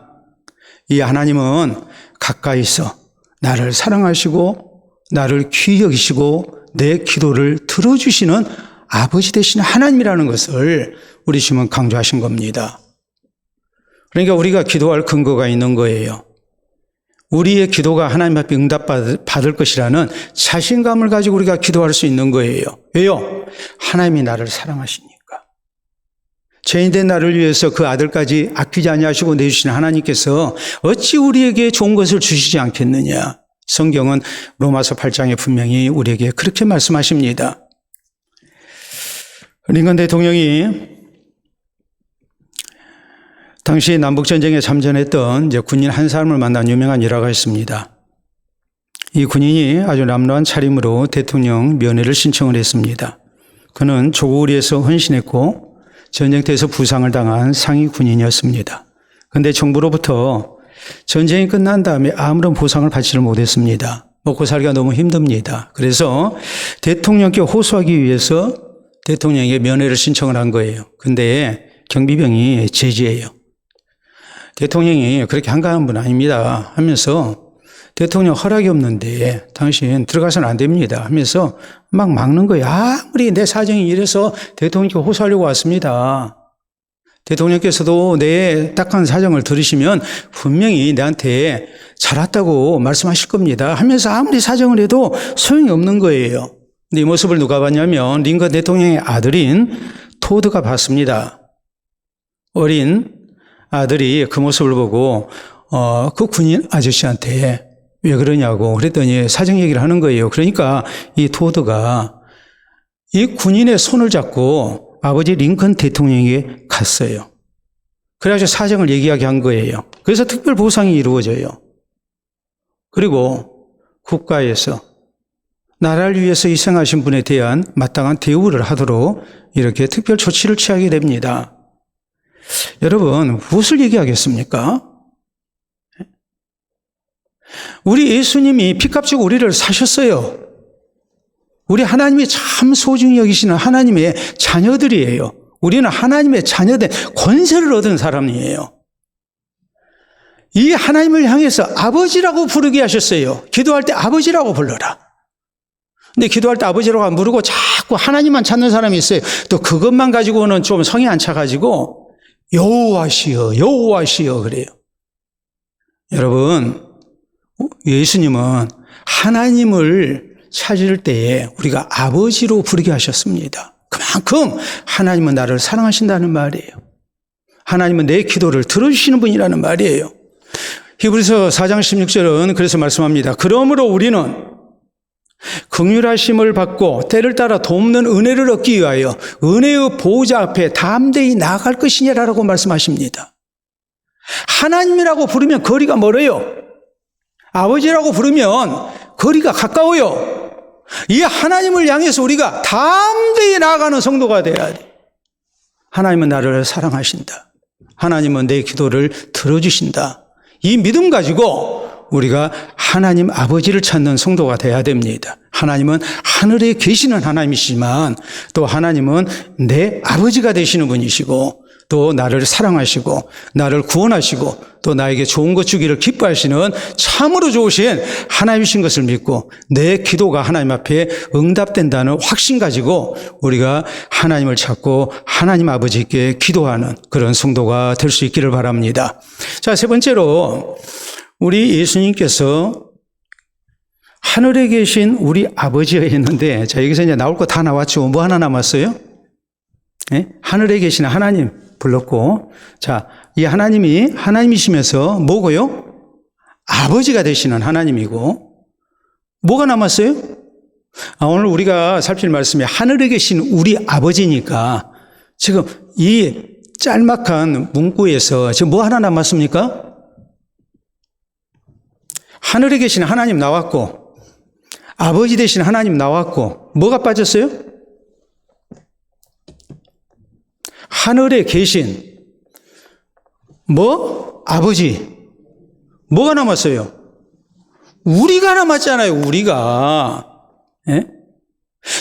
이 하나님은 가까이서 나를 사랑하시고 나를 귀히 여기시고 내 기도를 들어주시는 아버지 되시는 하나님이라는 것을 우리 주님은 강조하신 겁니다. 그러니까 우리가 기도할 근거가 있는 거예요. 우리의 기도가 하나님 앞에 응답받을 것이라는 자신감을 가지고 우리가 기도할 수 있는 거예요. 왜요? 하나님이 나를 사랑하시니까. 죄인된 나를 위해서 그 아들까지 아끼지 아니하시고 내주시는 하나님께서 어찌 우리에게 좋은 것을 주시지 않겠느냐. 성경은 로마서 8장에 분명히 우리에게 그렇게 말씀하십니다. 링컨 대통령이 당시 남북전쟁에 참전했던 군인 한 사람을 만난 유명한 일화가 있습니다. 이 군인이 아주 남루한 차림으로 대통령 면회를 신청을 했습니다. 그는 조국을 위해서 헌신했고 전쟁터에서 부상을 당한 상위 군인이었습니다. 그런데 정부로부터 전쟁이 끝난 다음에 아무런 보상을 받지를 못했습니다. 먹고 살기가 너무 힘듭니다. 그래서 대통령께 호소하기 위해서 대통령에게 면회를 신청을 한 거예요. 근데 경비병이 제지해요. 대통령이 그렇게 한가한 분 아닙니다 하면서 대통령 허락이 없는데 당신 들어가서는 안 됩니다 하면서 막 막는 거예요. 아무리 내 사정이 이래서 대통령께 호소하려고 왔습니다. 대통령께서도 내 딱한 사정을 들으시면 분명히 내한테 잘 왔다고 말씀하실 겁니다 하면서 아무리 사정을 해도 소용이 없는 거예요. 근데 이 모습을 누가 봤냐면 링컨 대통령의 아들인 토드가 봤습니다. 어린 아들이 그 모습을 보고 그 군인 아저씨한테 왜 그러냐고 그랬더니 사정 얘기를 하는 거예요. 그러니까 이 토드가 이 군인의 손을 잡고 아버지 링컨 대통령에게 갔어요. 그래가지고 사정을 얘기하게 한 거예요. 그래서 특별 보상이 이루어져요. 그리고 국가에서 나라를 위해서 희생하신 분에 대한 마땅한 대우를 하도록 이렇게 특별 조치를 취하게 됩니다. 여러분, 무엇을 얘기하겠습니까? 우리 예수님이 피값 주고 우리를 사셨어요. 우리 하나님이 참 소중히 여기시는 하나님의 자녀들이에요. 우리는 하나님의 자녀된 권세를 얻은 사람이에요. 이 하나님을 향해서 아버지라고 부르게 하셨어요. 기도할 때 아버지라고 불러라. 근데 기도할 때 아버지라고 안 부르고 자꾸 하나님만 찾는 사람이 있어요. 또 그것만 가지고는 좀 성이 안 차가지고 여호와시여 여호와시여 그래요. 여러분, 예수님은 하나님을 찾을 때에 우리가 아버지로 부르게 하셨습니다. 그만큼 하나님은 나를 사랑하신다는 말이에요. 하나님은 내 기도를 들어주시는 분이라는 말이에요. 히브리서 4장 16절은 그래서 말씀합니다. 그러므로 우리는 긍휼하심을 받고 때를 따라 돕는 은혜를 얻기 위하여 은혜의 보호자 앞에 담대히 나아갈 것이냐라고 말씀하십니다. 하나님이라고 부르면 거리가 멀어요. 아버지라고 부르면 거리가 가까워요. 이 하나님을 향해서 우리가 담대히 나아가는 성도가 돼야 돼. 하나님은 나를 사랑하신다. 하나님은 내 기도를 들어주신다. 이 믿음 가지고 우리가 하나님 아버지를 찾는 성도가 돼야 됩니다. 하나님은 하늘에 계시는 하나님이시지만 또 하나님은 내 아버지가 되시는 분이시고 또 나를 사랑하시고 나를 구원하시고 또 나에게 좋은 것 주기를 기뻐하시는 참으로 좋으신 하나님이신 것을 믿고 내 기도가 하나님 앞에 응답된다는 확신 가지고 우리가 하나님을 찾고 하나님 아버지께 기도하는 그런 성도가 될 수 있기를 바랍니다. 자, 세 번째로 우리 예수님께서 하늘에 계신 우리 아버지가 있는데, 자, 여기서 이제 나올 거 다 나왔죠. 뭐 하나 남았어요? 네? 하늘에 계신 하나님 불렀고, 자, 이 하나님이 하나님이시면서 뭐고요? 아버지가 되시는 하나님이고, 뭐가 남았어요? 오늘 우리가 살필 말씀이 하늘에 계신 우리 아버지니까 지금 이 짤막한 문구에서 지금 뭐 하나 남았습니까? 하늘에 계신 하나님 나왔고 아버지 되신 하나님 나왔고 뭐가 빠졌어요? 하늘에 계신 뭐? 아버지. 뭐가 남았어요? 우리가 남았잖아요. 우리가. 예?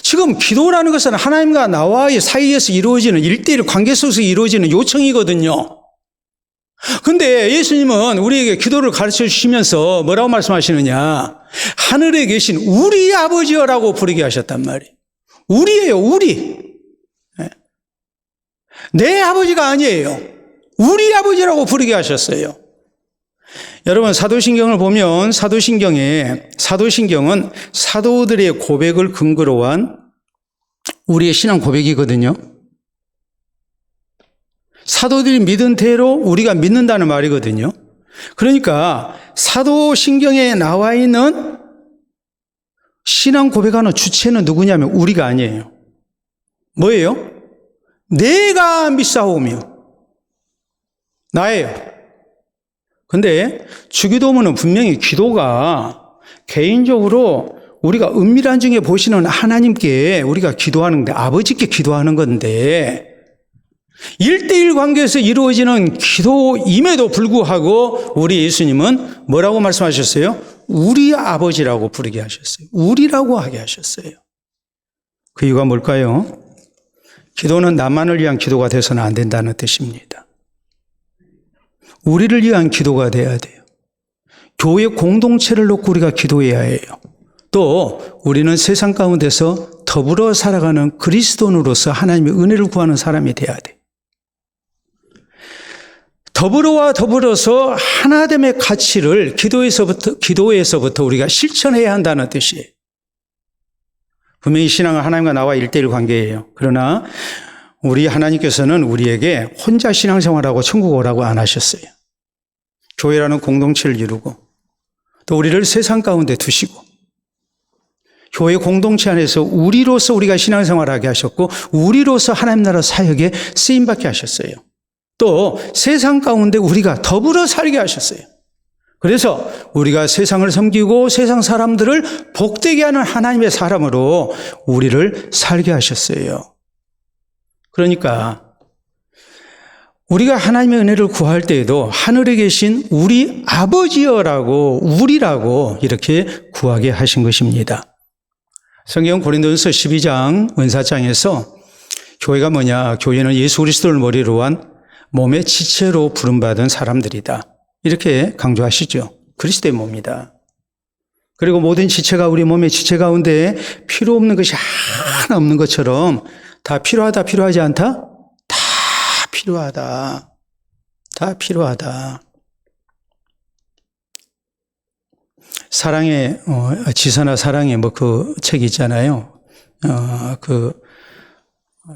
지금 기도라는 것은 하나님과 나와의 사이에서 이루어지는 1:1 관계 속에서 이루어지는 요청이거든요. 근데 예수님은 우리에게 기도를 가르쳐 주시면서 뭐라고 말씀하시느냐? 하늘에 계신 우리 아버지여라고 부르게 하셨단 말이에요. 우리예요, 우리. 내 아버지가 아니에요. 우리 아버지라고 부르게 하셨어요. 여러분, 사도신경을 보면 사도신경은 사도들의 고백을 근거로 한 우리의 신앙 고백이거든요. 사도들이 믿은 대로 우리가 믿는다는 말이거든요. 그러니까 사도신경에 나와 있는 신앙 고백하는 주체는 누구냐면 우리가 아니에요. 뭐예요? 내가 믿사오며 나예요. 근데 주기도문은 분명히 기도가 개인적으로 우리가 은밀한 중에 보시는 하나님께 우리가 기도하는데 아버지께 기도하는 건데 1:1 관계에서 이루어지는 기도임에도 불구하고 우리 예수님은 뭐라고 말씀하셨어요? 우리 아버지라고 부르게 하셨어요. 우리라고 하게 하셨어요. 그 이유가 뭘까요? 기도는 나만을 위한 기도가 돼서는 안 된다는 뜻입니다. 우리를 위한 기도가 돼야 돼요. 교회 공동체를 놓고 우리가 기도해야 해요. 또 우리는 세상 가운데서 더불어 살아가는 그리스도인으로서 하나님의 은혜를 구하는 사람이 돼야 돼요. 더불어서 하나됨의 가치를 기도에서부터 우리가 실천해야 한다는 뜻이에요. 분명히 신앙은 하나님과 나와 1:1 관계예요. 그러나 우리 하나님께서는 우리에게 혼자 신앙생활하고 천국 오라고 안 하셨어요. 교회라는 공동체를 이루고 또 우리를 세상 가운데 두시고 교회 공동체 안에서 우리로서 우리가 신앙생활하게 하셨고 우리로서 하나님 나라 사역에 쓰임받게 하셨어요. 또 세상 가운데 우리가 더불어 살게 하셨어요. 그래서 우리가 세상을 섬기고 세상 사람들을 복되게 하는 하나님의 사람으로 우리를 살게 하셨어요. 그러니까 우리가 하나님의 은혜를 구할 때에도 하늘에 계신 우리 아버지여라고 우리라고 이렇게 구하게 하신 것입니다. 성경 고린도전서 12장 은사장에서 교회가 뭐냐? 교회는 예수 그리스도를 머리로 한 몸의 지체로 부름받은 사람들이다. 이렇게 강조하시죠. 그리스도의 몸이다. 그리고 모든 지체가 우리 몸의 지체 가운데 필요 없는 것이 하나 없는 것처럼 다 필요하다, 필요하지 않다? 다 필요하다. 다 필요하다. 사랑의, 지선아 사랑의 그 책이 있잖아요.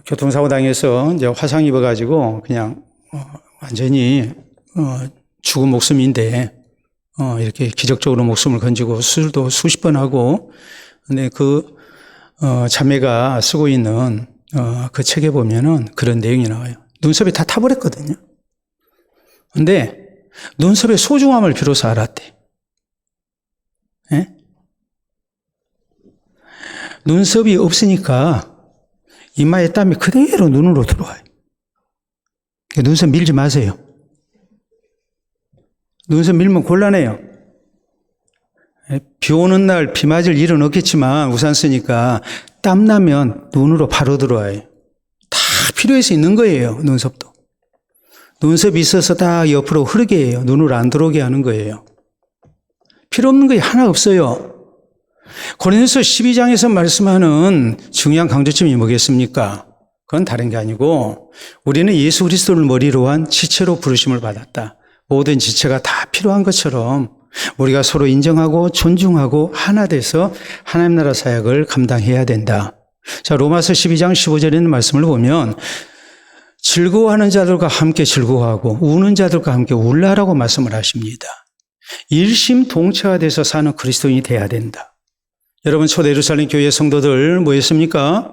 교통사고 당해서 이제 화상 입어가지고 그냥 완전히 죽은 목숨인데 이렇게 기적적으로 목숨을 건지고 수술도 수십 번 하고 근데 자매가 쓰고 있는 그 책에 보면은 그런 내용이 나와요. 눈썹이 다 타버렸거든요. 근데 눈썹의 소중함을 비로소 알았대. 예? 눈썹이 없으니까 이마에 땀이 그대로 눈으로 들어와요. 눈썹 밀지 마세요. 눈썹 밀면 곤란해요. 비 오는 날 비 맞을 일은 없겠지만 우산 쓰니까 땀 나면 눈으로 바로 들어와요. 다 필요해서 있는 거예요. 눈썹도. 눈썹이 있어서 다 옆으로 흐르게 해요. 눈으로 안 들어오게 하는 거예요. 필요 없는 게 하나 없어요. 고린도서 12장에서 말씀하는 중요한 강조점이 뭐겠습니까? 그건 다른 게 아니고 우리는 예수 그리스도를 머리로 한 지체로 부르심을 받았다. 모든 지체가 다 필요한 것처럼 우리가 서로 인정하고 존중하고 하나 돼서 하나님 나라 사역을 감당해야 된다. 자, 로마서 12장 15절에 있는 말씀을 보면 즐거워하는 자들과 함께 즐거워하고 우는 자들과 함께 울라라고 말씀을 하십니다. 일심동체가 돼서 사는 그리스도인이 돼야 된다. 여러분 초대 예루살렘 교회 성도들 뭐였습니까?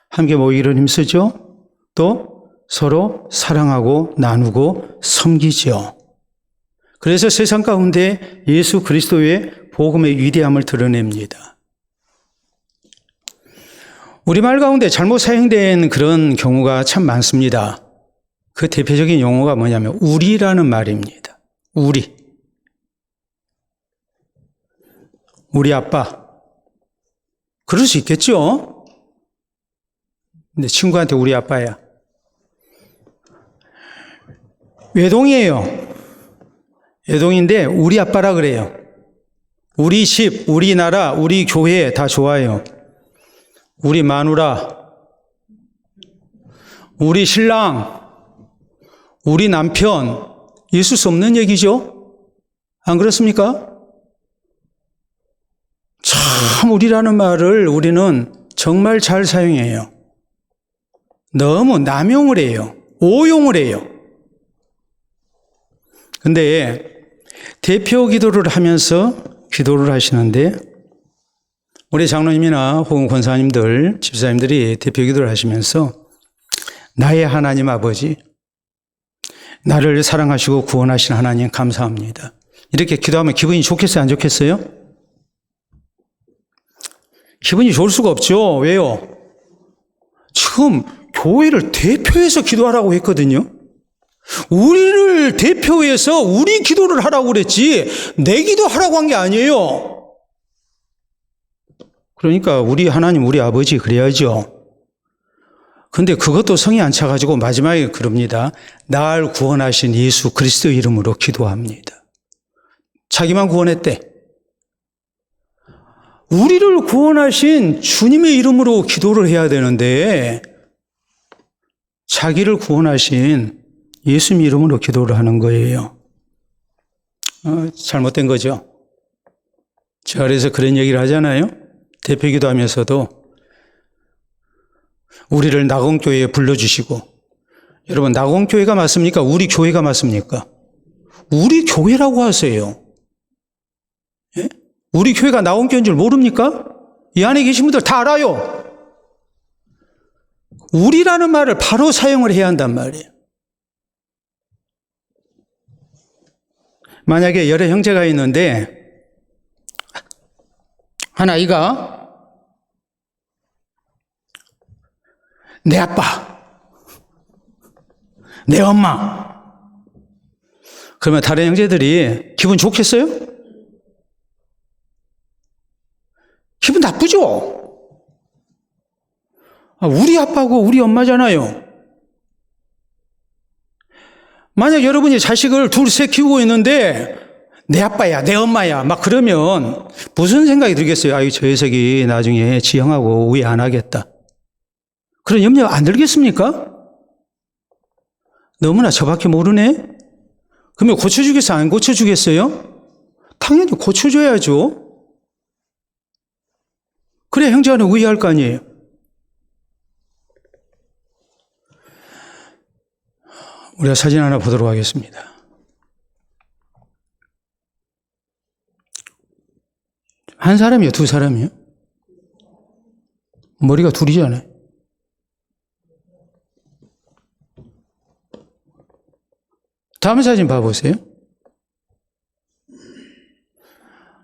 함께 모이기를 힘쓰죠. 또 서로 사랑하고 나누고 섬기죠. 그래서 세상 가운데 예수 그리스도의 복음의 위대함을 드러냅니다. 우리말 가운데 잘못 사용된 그런 경우가 참 많습니다. 그 대표적인 용어가 뭐냐면 우리라는 말입니다. 우리 아빠. 그럴 수 있겠죠? 근데 친구한테 우리 아빠야. 외동이에요. 외동인데 우리 아빠라 그래요. 우리 집, 우리 나라, 우리 교회 다 좋아요. 우리 마누라, 우리 신랑, 우리 남편, 있을 수 없는 얘기죠? 안 그렇습니까? 참 우리라는 말을 우리는 정말 잘 사용해요. 너무 남용을 해요. 오용을 해요. 근데 대표 기도를 하면서 기도를 하시는데 우리 장로님이나 혹은 권사님들, 집사님들이 대표 기도를 하시면서 나의 하나님 아버지, 나를 사랑하시고 구원하신 하나님 감사합니다. 이렇게 기도하면 기분이 좋겠어요? 안 좋겠어요? 기분이 좋을 수가 없죠. 왜요? 지금 교회를 대표해서 기도하라고 했거든요. 우리를 대표해서 우리 기도를 하라고 그랬지 내 기도하라고 한 게 아니에요. 그러니까 우리 하나님, 우리 아버지 그래야죠. 근데 그것도 성이 안 차가지고 마지막에 그럽니다. 날 구원하신 예수 그리스도 이름으로 기도합니다. 자기만 구원했대. 우리를 구원하신 주님의 이름으로 기도를 해야 되는데 자기를 구원하신 예수님 이름으로 기도를 하는 거예요. 잘못된 거죠. 제가 그래서 그런 얘기를 하잖아요. 대표 기도하면서도 우리를 낙원교회에 불러주시고, 여러분 낙원교회가 맞습니까? 우리 교회가 맞습니까? 우리 교회라고 하세요. 예? 우리 교회가 낙원교회인 줄 모릅니까? 이 안에 계신 분들 다 알아요. 우리라는 말을 바로 사용을 해야 한단 말이에요. 만약에 여러 형제가 있는데 한 아이가 내 아빠, 내 엄마, 그러면 다른 형제들이 기분 좋겠어요? 기분 나쁘죠? 우리 아빠고 우리 엄마잖아요. 만약 여러분이 자식을 둘, 셋 키우고 있는데 내 아빠야, 내 엄마야 막 그러면 무슨 생각이 들겠어요? 아이, 저 녀석이 나중에 지형하고 우애 안 하겠다. 그런 염려 안 들겠습니까? 너무나 저밖에 모르네? 그러면 고쳐주겠어요? 안 고쳐주겠어요? 당연히 고쳐줘야죠. 그래야 형제간에 우애할 거 아니에요. 우리가 사진 하나 보도록 하겠습니다. 한 사람이요? 두 사람이요? 머리가 둘이잖아요. 다음 사진 봐보세요.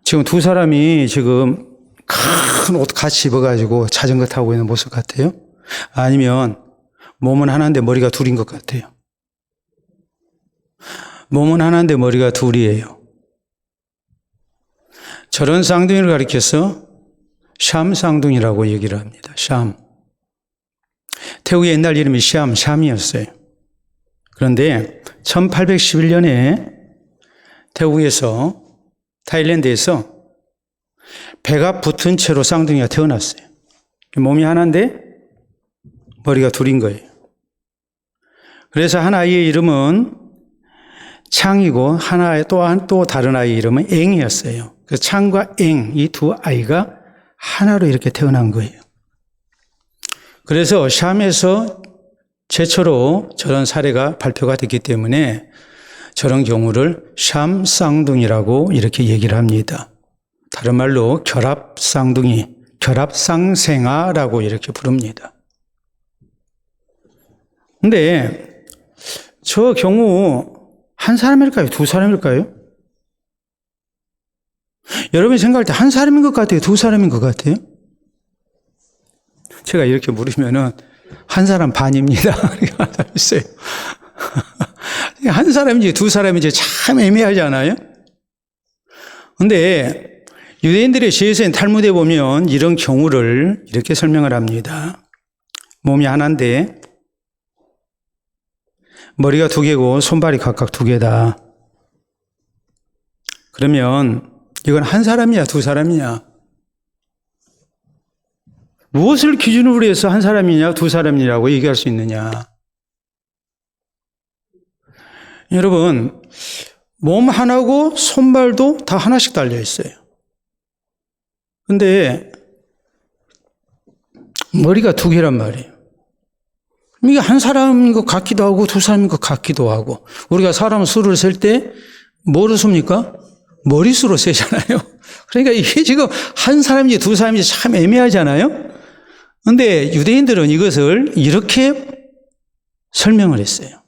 지금 두 사람이 지금 큰 옷 같이 입어가지고 자전거 타고 있는 모습 같아요? 아니면 몸은 하나인데 머리가 둘인 것 같아요? 몸은 하나인데 머리가 둘이에요. 저런 쌍둥이를 가리켜서 샴 쌍둥이라고 얘기를 합니다. 샴. 태국의 옛날 이름이 샴이었어요. 그런데 1811년에 태국에서, 타일랜드에서 배가 붙은 채로 쌍둥이가 태어났어요. 몸이 하나인데 머리가 둘인 거예요. 그래서 한 아이의 이름은 창이고 또 다른 아이의 이름은 앵이었어요. 그 창과 앵, 이 두 아이가 하나로 이렇게 태어난 거예요. 그래서 샴에서 최초로 저런 사례가 발표가 됐기 때문에 저런 경우를 샴 쌍둥이라고 이렇게 얘기를 합니다. 다른 말로 결합 쌍둥이, 결합 쌍생아라고 이렇게 부릅니다. 근데 저 경우 한 사람일까요? 두 사람일까요? 여러분이 생각할 때 한 사람인 것 같아요? 두 사람인 것 같아요? 제가 이렇게 물으면은 한 사람 반입니다. 이렇게 말했어요. 한 사람인지 두 사람인지 참 애매하잖아요? 근데 유대인들의 시에서인 탈무드에 보면 이런 경우를 이렇게 설명을 합니다. 몸이 하나인데 머리가 두 개고 손발이 각각 두 개다. 그러면 이건 한 사람이야, 두 사람이냐? 무엇을 기준으로 해서 한 사람이냐, 두 사람이라고 얘기할 수 있느냐? 여러분, 몸 하나고 손발도 다 하나씩 달려 있어요. 근데 머리가 두 개란 말이에요. 이게 한 사람인 것 같기도 하고 두 사람인 것 같기도 하고, 우리가 사람 수를 셀 때 뭐로 셉니까? 머리수로 세잖아요. 그러니까 이게 지금 한 사람인지 두 사람인지 참 애매하잖아요. 그런데 유대인들은 이것을 이렇게 설명을 했어요.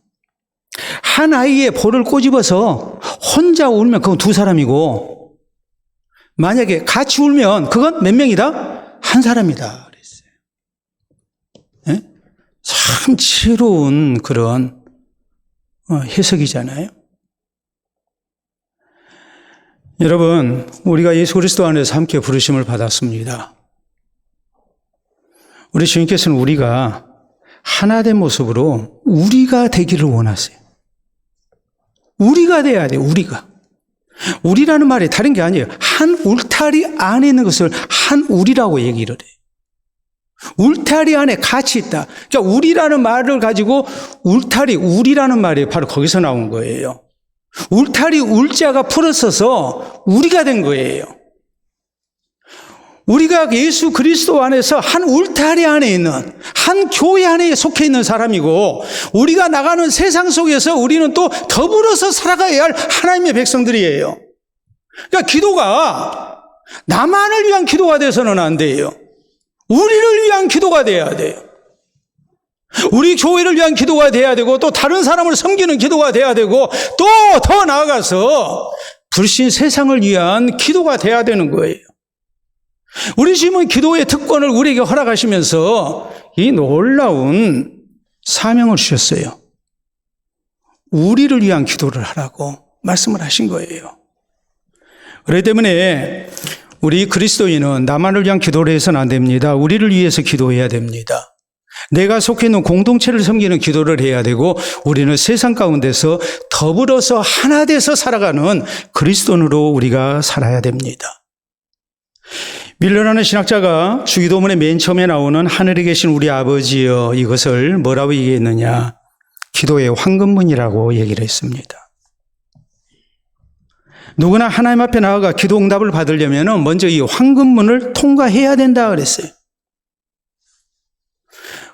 한 아이의 볼을 꼬집어서 혼자 울면 그건 두 사람이고, 만약에 같이 울면 그건 몇 명이다? 한 사람이다 그랬어요. 네? 참 지혜로운 그런 해석이잖아요. 여러분, 우리가 예수 그리스도 안에서 함께 부르심을 받았습니다. 우리 주님께서는 우리가 하나된 모습으로 우리가 되기를 원하세요. 우리가 돼야 돼요, 우리가. 우리라는 말이 다른 게 아니에요. 한 울타리 안에 있는 것을 한 우리라고 얘기를 해요. 울타리 안에 같이 있다. 그러니까 우리라는 말을 가지고 울타리, 우리라는 말이 바로 거기서 나온 거예요. 울타리 울자가 풀어서서 우리가 된 거예요. 우리가 예수 그리스도 안에서 한 울타리 안에 있는, 한 교회 안에 속해 있는 사람이고, 우리가 나가는 세상 속에서 우리는 또 더불어서 살아가야 할 하나님의 백성들이에요. 그러니까 기도가 나만을 위한 기도가 돼서는 안 돼요. 우리를 위한 기도가 돼야 돼요. 우리 교회를 위한 기도가 돼야 되고, 또 다른 사람을 섬기는 기도가 돼야 되고, 또 더 나아가서 불신 세상을 위한 기도가 돼야 되는 거예요. 우리 주님은 기도의 특권을 우리에게 허락하시면서 이 놀라운 사명을 주셨어요. 우리를 위한 기도를 하라고 말씀을 하신 거예요. 그렇기 때문에 우리 그리스도인은 나만을 위한 기도를 해서는 안 됩니다. 우리를 위해서 기도해야 됩니다. 내가 속해 있는 공동체를 섬기는 기도를 해야 되고, 우리는 세상 가운데서 더불어서 하나 돼서 살아가는 그리스도인으로 우리가 살아야 됩니다. 밀러라는 신학자가 주기도문의 맨 처음에 나오는 하늘에 계신 우리 아버지여, 이것을 뭐라고 얘기했느냐? 기도의 황금문이라고 얘기를 했습니다. 누구나 하나님 앞에 나아가 기도 응답을 받으려면 먼저 이 황금문을 통과해야 된다 그랬어요.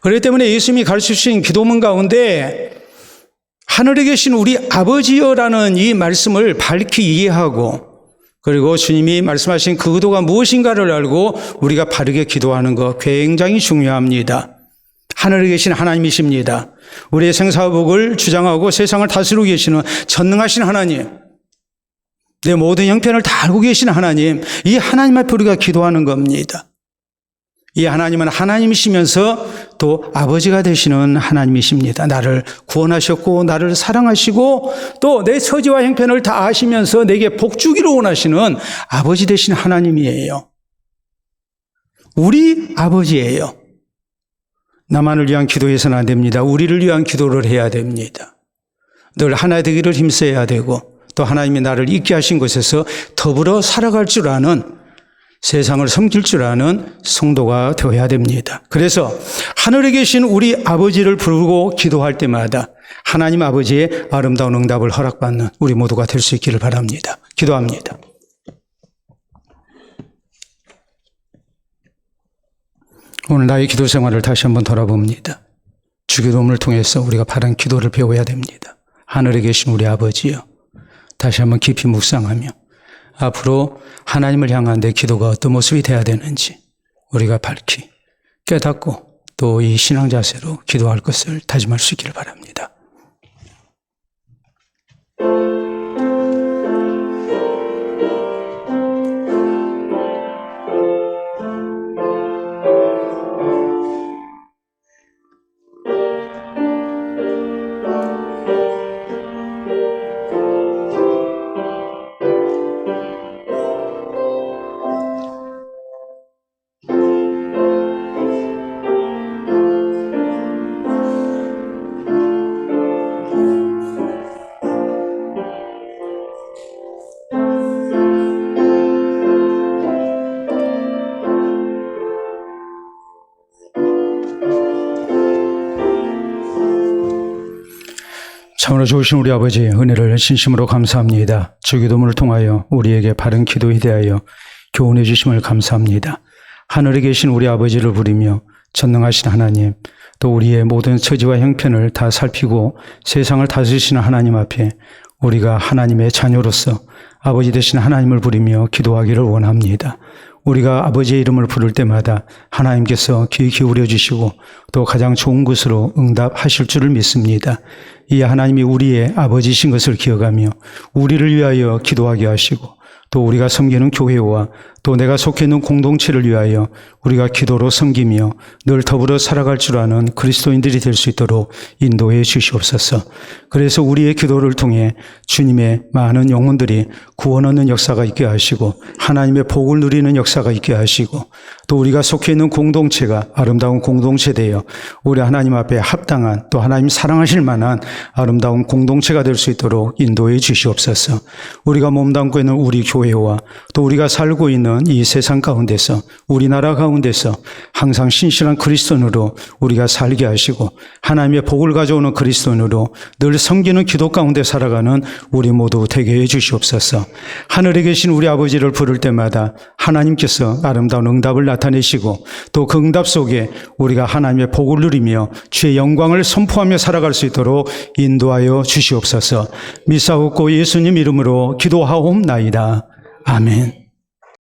그렇기 때문에 예수님이 가르치신 기도문 가운데 하늘에 계신 우리 아버지여라는 이 말씀을 밝히 이해하고, 그리고 주님이 말씀하신 그 의도가 무엇인가를 알고 우리가 바르게 기도하는 것 굉장히 중요합니다. 하늘에 계신 하나님이십니다. 우리의 생사복을 주장하고 세상을 다스리고 계시는 전능하신 하나님, 내 모든 형편을 다 알고 계신 하나님, 이 하나님 앞에 우리가 기도하는 겁니다. 이 하나님은 하나님이시면서 또 아버지가 되시는 하나님이십니다. 나를 구원하셨고 나를 사랑하시고 또 내 처지와 형편을 다 아시면서 내게 복 주기를 원하시는 아버지 되신 하나님이에요. 우리 아버지예요. 나만을 위한 기도해서는 안 됩니다. 우리를 위한 기도를 해야 됩니다. 늘 하나 되기를 힘써야 되고, 또 하나님이 나를 있게 하신 곳에서 더불어 살아갈 줄 아는, 세상을 섬길 줄 아는 성도가 되어야 됩니다. 그래서 하늘에 계신 우리 아버지를 부르고 기도할 때마다 하나님 아버지의 아름다운 응답을 허락받는 우리 모두가 될 수 있기를 바랍니다. 기도합니다. 오늘 나의 기도 생활을 다시 한번 돌아봅니다. 주기도문을 통해서 우리가 바른 기도를 배워야 됩니다. 하늘에 계신 우리 아버지여, 다시 한번 깊이 묵상하며 앞으로 하나님을 향한 내 기도가 어떤 모습이 돼야 되는지 우리가 밝히 깨닫고 또 이 신앙 자세로 기도할 것을 다짐할 수 있기를 바랍니다. 참으로 좋으신 우리 아버지, 은혜를 진심으로 감사합니다. 주기도문을 통하여 우리에게 바른 기도에 대하여 교훈해 주심을 감사합니다. 하늘에 계신 우리 아버지를 부리며 전능하신 하나님, 또 우리의 모든 처지와 형편을 다 살피고 세상을 다스리시는 하나님 앞에 우리가 하나님의 자녀로서 아버지 되신 하나님을 부리며 기도하기를 원합니다. 우리가 아버지의 이름을 부를 때마다 하나님께서 귀 기울여 주시고 또 가장 좋은 것으로 응답하실 줄을 믿습니다. 이 하나님이 우리의 아버지이신 것을 기억하며 우리를 위하여 기도하게 하시고 또 우리가 섬기는 교회와 또 내가 속해 있는 공동체를 위하여 우리가 기도로 섬기며 늘 더불어 살아갈 줄 아는 그리스도인들이 될 수 있도록 인도해 주시옵소서. 그래서 우리의 기도를 통해 주님의 많은 영혼들이 구원 얻는 역사가 있게 하시고 하나님의 복을 누리는 역사가 있게 하시고 또 우리가 속해 있는 공동체가 아름다운 공동체 되어 우리 하나님 앞에 합당한 또 하나님 사랑하실 만한 아름다운 공동체가 될 수 있도록 인도해 주시옵소서. 우리가 몸담고 있는 우리 교회와 또 우리가 살고 있는 이 세상 가운데서 우리나라 가운데서 항상 신실한 그리스도인으로 우리가 살게 하시고 하나님의 복을 가져오는 그리스도인으로 늘 섬기는 기도 가운데 살아가는 우리 모두 되게 해 주시옵소서. 하늘에 계신 우리 아버지를 부를 때마다 하나님께서 아름다운 응답을 나타내시고 또 그 응답 속에 우리가 하나님의 복을 누리며 주의 영광을 선포하며 살아갈 수 있도록 인도하여 주시옵소서. 미사옵고 예수님 이름으로 기도하옵나이다. 아멘.